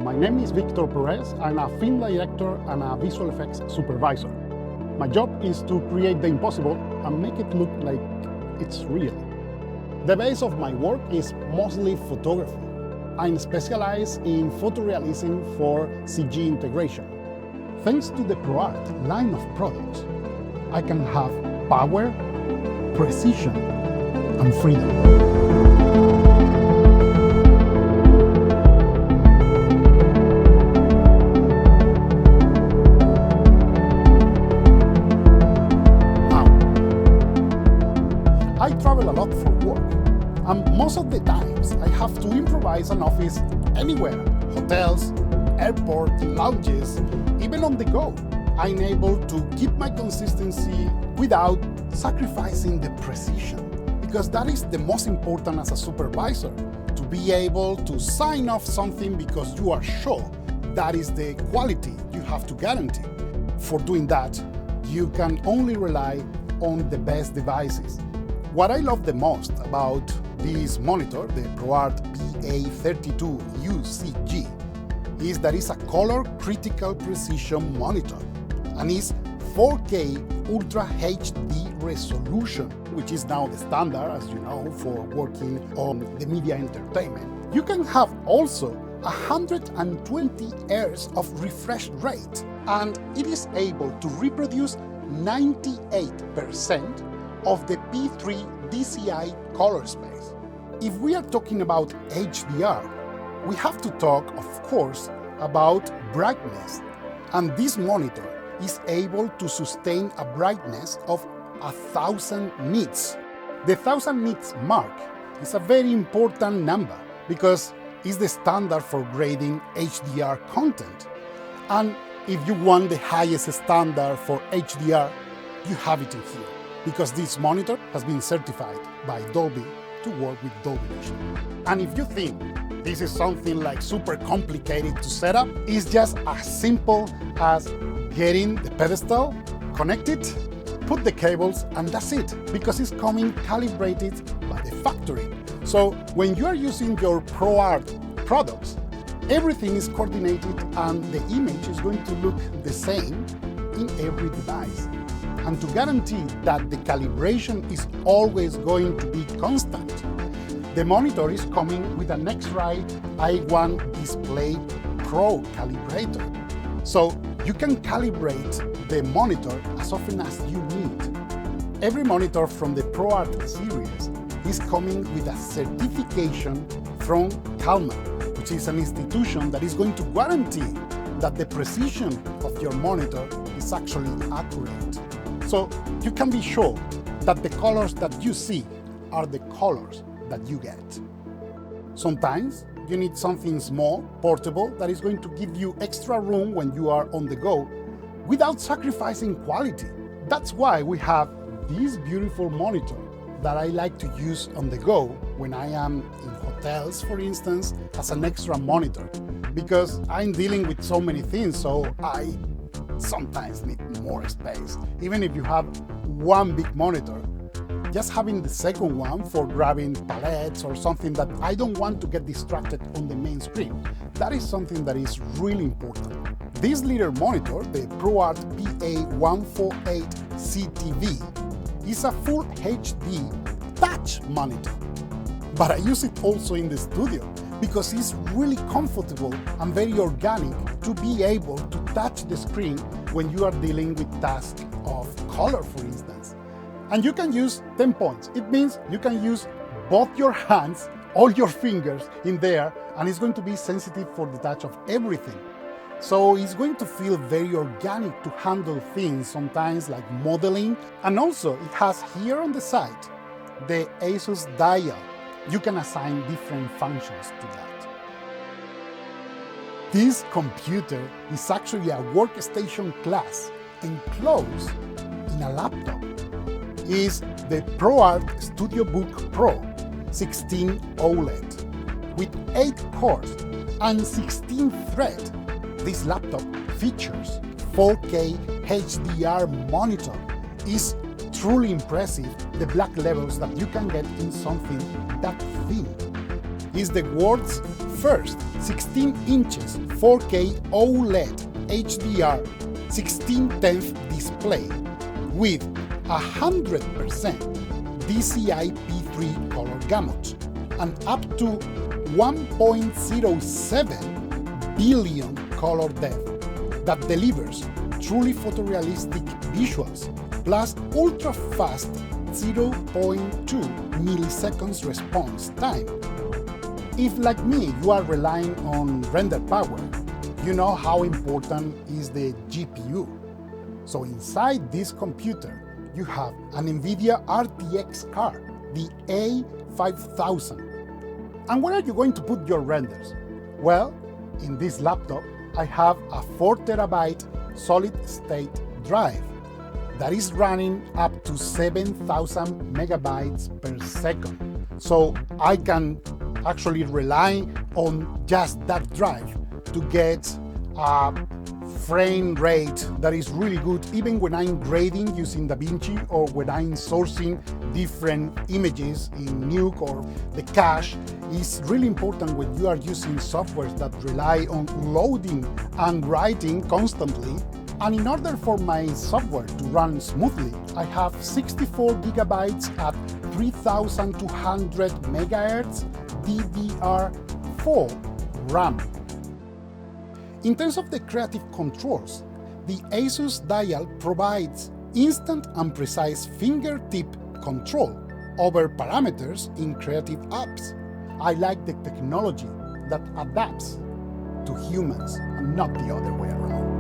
My name is Victor Perez. I'm a film director and a visual effects supervisor. My job is to create the impossible and make it look like it's real. The base of my work is mostly photography. I'm specialized in photorealism for CG integration. Thanks to the ProArt line of products, I can have power, precision, and freedom. I travel a lot for work, and most of the times I have to improvise an office anywhere: hotels, airports, lounges, even on the go. I'm able to keep my consistency without sacrificing the precision, because that is the most important as a supervisor, to be able to sign off something because you are sure that is the quality you have to guarantee. For doing that, you can only rely on the best devices. What I love the most about this monitor, the ProArt PA32UCG, is that it's a color critical precision monitor and is 4K Ultra HD resolution, which is now the standard, as you know, for working on the media entertainment. You can have also 120 Hz of refresh rate, and it is able to reproduce 98% of the P3 DCI color space. If we are talking about HDR, we have to talk, of course, about brightness, and this monitor is able to sustain a brightness of 1000 nits. The 1000 nits mark is a very important number because it's the standard for grading HDR content. And if you want the highest standard for HDR, you have it in here, because this monitor has been certified by Dolby to work with Dolby Vision. And if you think this is something like super complicated to set up, it's just as simple as getting the pedestal, connect it, put the cables, and that's it, because it's coming calibrated by the factory. So when you are using your ProArt products, everything is coordinated and the image is going to look the same in every device. And to guarantee that the calibration is always going to be constant, the monitor is coming with an X-Ray i1 Display Pro calibrator. So you can calibrate the monitor as often as you need. Every monitor from the ProArt series is coming with a certification from Calma, which is an institution that is going to guarantee that the precision of your monitor is actually accurate. So you can be sure that the colors that you see are the colors that you get. Sometimes you need something small, portable, that is going to give you extra room when you are on the go without sacrificing quality. That's why we have this beautiful monitor that I like to use on the go when I am in hotels, for instance, as an extra monitor, because I'm dealing with so many things, so I sometimes need more space. Even if you have one big monitor, just having the second one for grabbing palettes or something that I don't want to get distracted on the main screen, that is something that is really important. This little monitor, the ProArt PA148CTV, is a full HD touch monitor, but I use it also in the studio because it's really comfortable and very organic to be able to touch the screen when you are dealing with tasks of color, for instance. And you can use 10 points. It means you can use both your hands, all your fingers in there, and it's going to be sensitive for the touch of everything. So it's going to feel very organic to handle things, sometimes like modeling. And also it has here on the side the Asus dial. You can assign different functions to that. This computer is actually a workstation class enclosed in a laptop. Is the ProArt Studiobook Pro 16 OLED with 8 cores and 16 threads. This laptop features 4K HDR monitor. Is truly impressive the black levels that you can get in something that thin. is the world's first 16 inches 4K OLED HDR 16:10 display with 100% DCI P3 color gamut and up to 1.07 billion color depth that delivers truly photorealistic visuals plus ultra-fast 0.2 milliseconds response time. If, like me, you are relying on render power, you know how important is the GPU. So inside this computer, you have an NVIDIA RTX card, the A5000. And where are you going to put your renders? Well, in this laptop, I have a 4 terabyte solid-state drive that is running up to 7,000 megabytes per second. So I can actually rely on just that drive to get a frame rate that is really good, even when I'm grading using DaVinci or when I'm sourcing different images in Nuke or the cache. Is really important when you are using softwares that rely on loading and writing constantly. And in order for my software to run smoothly, I have 64 gigabytes at 3200 megahertz DDR4 RAM. In terms of the creative controls, the Asus dial provides instant and precise fingertip control over parameters in creative apps. I like the technology that adapts to humans and not the other way around.